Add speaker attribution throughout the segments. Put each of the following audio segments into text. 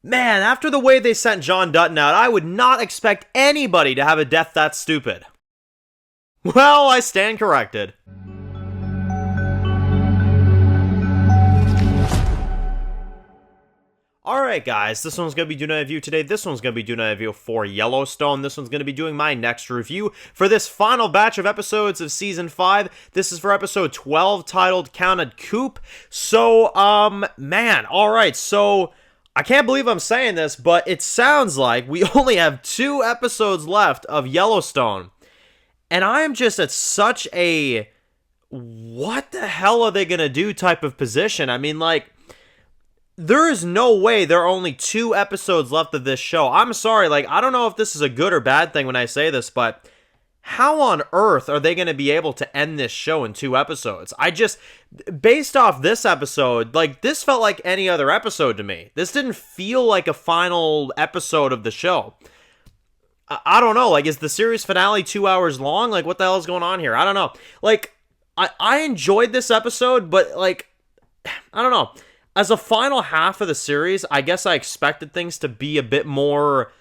Speaker 1: Man, after the way they sent John Dutton out, I would not expect anybody to have a death that stupid. Well, I stand corrected. Alright guys, this one's going to be doing a review today. This one's going to be doing a review for Yellowstone. This one's going to be doing my next review for this final batch of episodes of Season 5. This is for episode 12 titled Counted Coup. So, man, alright, so I can't believe I'm saying this, but it sounds like we only have 2 episodes left of Yellowstone. And I am just at such a what the hell are they going to do type of position. I mean, like, there is no way there are only 2 episodes left of this show. I'm sorry, like, I don't know if this is a good or bad thing when I say this, but how on earth are they going to be able to end this show in 2 episodes? Based off this episode, like, this felt like any other episode to me. This didn't feel like a final episode of the show. I don't know, like, is the series finale 2 hours long? Like, what the hell is going on here? I don't know. Like, I enjoyed this episode, but, like, I don't know. As a final half of the series, I guess I expected things to be a bit more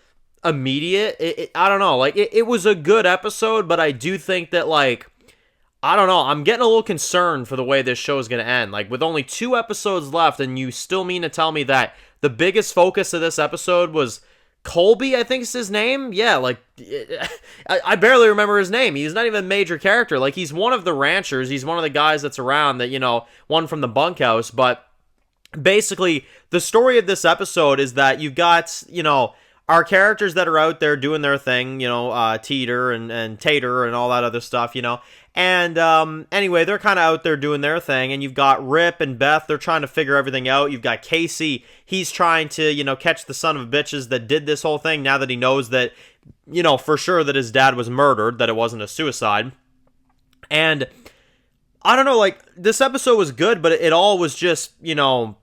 Speaker 1: immediate. I don't know. Like, it was a good episode, but I do think that, like, I don't know. I'm getting a little concerned for the way this show is going to end. Like, with only 2 episodes left, and you still mean to tell me that the biggest focus of this episode was Colby, I think is his name? Yeah, like, I barely remember his name. He's not even a major character. Like, he's one of the ranchers. He's one of the guys that's around that, you know, one from the bunkhouse, but basically, the story of this episode is that you've got, you know, our characters that are out there doing their thing, you know, Teeter and Tater and all that other stuff, you know. And anyway, they're kind of out there doing their thing, and you've got Rip and Beth, they're trying to figure everything out. You've got Kayce, he's trying to, you know, catch the son of bitches that did this whole thing now that he knows that, you know, for sure that his dad was murdered, that it wasn't a suicide. And I don't know, like, this episode was good, but it all was just, you know,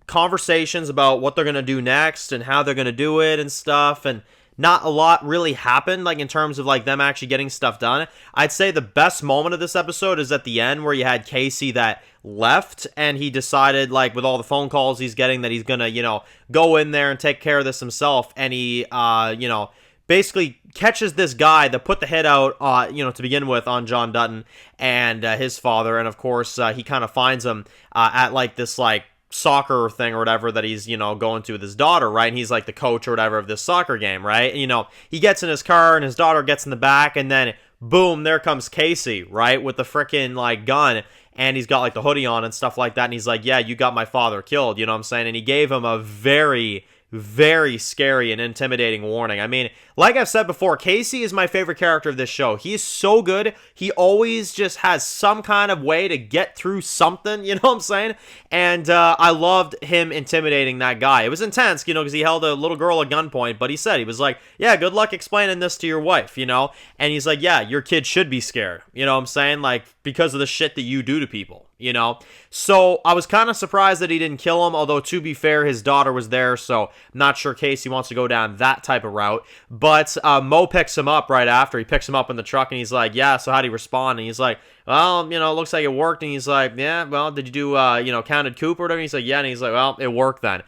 Speaker 1: conversations about what they're going to do next and how they're going to do it and stuff, and not a lot really happened, like, in terms of, like, them actually getting stuff done. I'd say the best moment of this episode is at the end where you had Kayce that left, and he decided, like, with all the phone calls he's getting, that he's going to, you know, go in there and take care of this himself, and he, you know, basically catches this guy that put the hit out, you know, to begin with on John Dutton and his father, and of course, he kind of finds him at, like, this, like, soccer thing or whatever that he's, you know, going to with his daughter, right? And he's like the coach or whatever of this soccer game, right? And, you know, he gets in his car and his daughter gets in the back, and then boom, there comes Kayce, right? With the freaking, like, gun, and he's got, like, the hoodie on and stuff like that, and he's like, yeah, you got my father killed, you know what I'm saying? And he gave him a very, very scary and intimidating warning. I mean, like I've said before, Kayce is my favorite character of this show. He is so good. He always just has some kind of way to get through something, you know what I'm saying? And I loved him intimidating that guy. It was intense, you know, because he held a little girl at gunpoint, but he said, he was like, yeah, good luck explaining this to your wife, you know? And he's like, yeah, your kid should be scared, you know what I'm saying? Like, because of the shit that you do to people, you know? So I was kind of surprised that he didn't kill him, although to be fair, his daughter was there, so I'm not sure Kayce wants to go down that type of route. But Mo picks him up right after. He picks him up in the truck, and he's like, yeah, so how'd he respond? And he's like, well, you know, it looks like it worked. And he's like, yeah, well, did you do, you know, counted Coup or whatever? And he's like, yeah. And he's like, well, it worked then.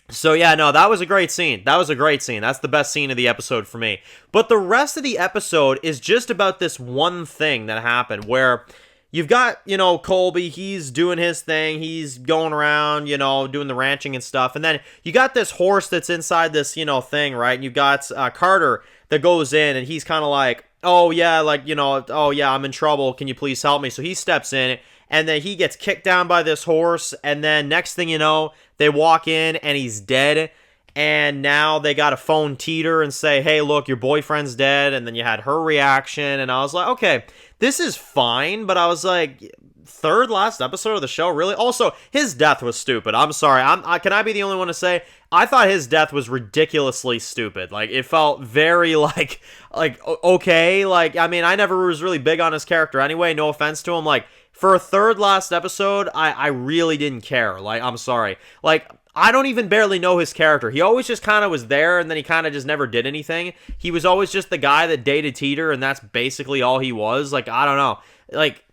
Speaker 1: So yeah, no, that was a great scene. That was a great scene. That's the best scene of the episode for me. But the rest of the episode is just about this one thing that happened where you've got, you know, Colby, he's doing his thing, he's going around, you know, doing the ranching and stuff, and then you got this horse that's inside this, you know, thing, right, and you've got Carter that goes in, and he's kind of like, oh yeah, like, you know, oh yeah, I'm in trouble, can you please help me? So he steps in, and then he gets kicked down by this horse, and then next thing you know, they walk in, and he's dead, and now they got to phone Teeter and say, hey, look, your boyfriend's dead, and then you had her reaction, and I was like, okay, this is fine, but I was like, third last episode of the show, really? Also, his death was stupid. I'm sorry. Can I be the only one to say, I thought his death was ridiculously stupid. Like, it felt very, like, okay, like, I mean, I never was really big on his character anyway, no offense to him, like, for a third last episode, I really didn't care, like, I'm sorry. Like, I don't even barely know his character. He always just kind of was there, and then he kind of just never did anything. He was always just the guy that dated Teeter, and that's basically all he was. Like, I don't know. Like,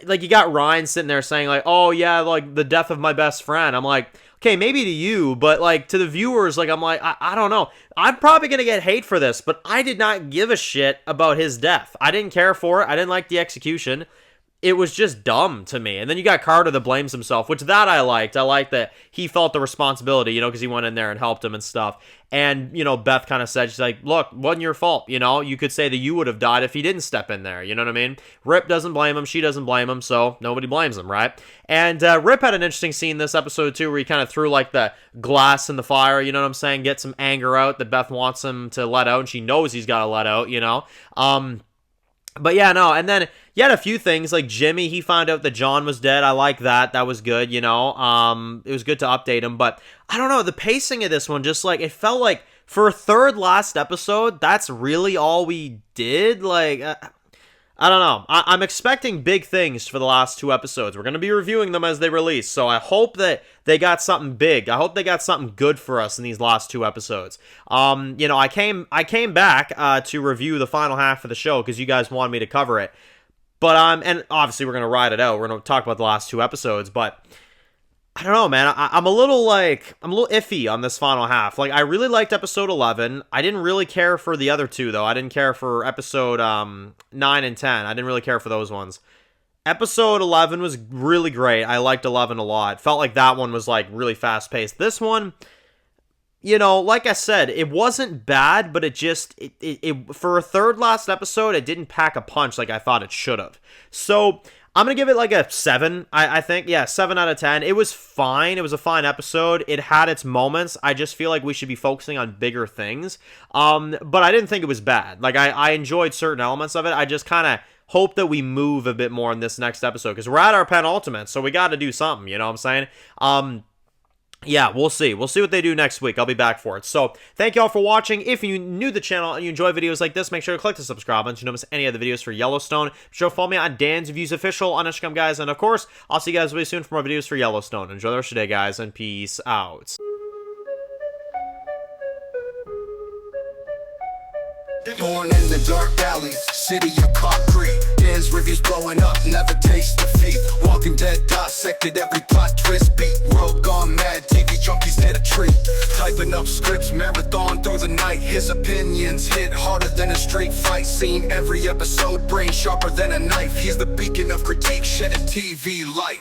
Speaker 1: like, you got Ryan sitting there saying, like, oh, yeah, like, the death of my best friend. I'm like, okay, maybe to you, but, like, to the viewers, like, I'm like, I don't know. I'm probably going to get hate for this, but I did not give a shit about his death. I didn't care for it. I didn't like the execution. It was just dumb to me. And then you got Carter that blames himself, which that I liked. I liked that he felt the responsibility, because he went in there and helped him and stuff. And, Beth kind of said, she's like, look, wasn't your fault, You could say that you would have died if he didn't step in there, you know what I mean? Rip doesn't blame him, she doesn't blame him, so nobody blames him, right? And Rip had an interesting scene this episode, too, where he kind of threw, like, the glass in the fire, you know what I'm saying? Get some anger out that Beth wants him to let out, and she knows he's got to let out, But yeah, no, and then you had a few things, like Jimmy, he found out that John was dead. I like that. That was good, It was good to update him, but I don't know, the pacing of this one, just like, it felt like for a third last episode, that's really all we did. Like, I don't know. I'm expecting big things for the last 2 episodes. We're going to be reviewing them as they release, so I hope that they got something big. I hope they got something good for us in these last 2 episodes. I came back to review the final half of the show because you guys wanted me to cover it. But and obviously we're going to ride it out. We're going to talk about the last 2 episodes, but I don't know, man. I'm a little iffy on this final half. Like, I really liked episode 11. I didn't really care for the other 2, though. I didn't care for episode 9 and 10. I didn't really care for those ones. Episode 11 was really great. I liked 11 a lot. Felt like that one was, like, really fast-paced. This one, like I said, it wasn't bad, but it just, it for a third last episode, it didn't pack a punch like I thought it should have. So I'm going to give it like a 7, I think. Yeah, 7 out of 10. It was fine. It was a fine episode. It had its moments. I just feel like we should be focusing on bigger things. But I didn't think it was bad. Like, I enjoyed certain elements of it. I just kind of hope that we move a bit more in this next episode, because we're at our penultimate, so we got to do something, you know what I'm saying? Yeah, we'll see. We'll see what they do next week. I'll be back for it. So, thank you all for watching. If you're new to the channel and you enjoy videos like this, make sure to click the subscribe button so you don't miss any of the videos for Yellowstone. Be sure to follow me on Dan's Reviews Official on Instagram, guys. And, of course, I'll see you guys really soon for more videos for Yellowstone. Enjoy the rest of your day, guys, and peace out.
Speaker 2: Born in the dark alleys, city of concrete. Dan's reviews blowing up, never taste defeat. Walking Dead dissected every plot twist beat. World gone mad, TV junkies hit a treat. Typing up scripts, marathon through the night. His opinions hit harder than a street fight scene. Every episode, brain sharper than a knife. He's the beacon of critique, shedding TV light.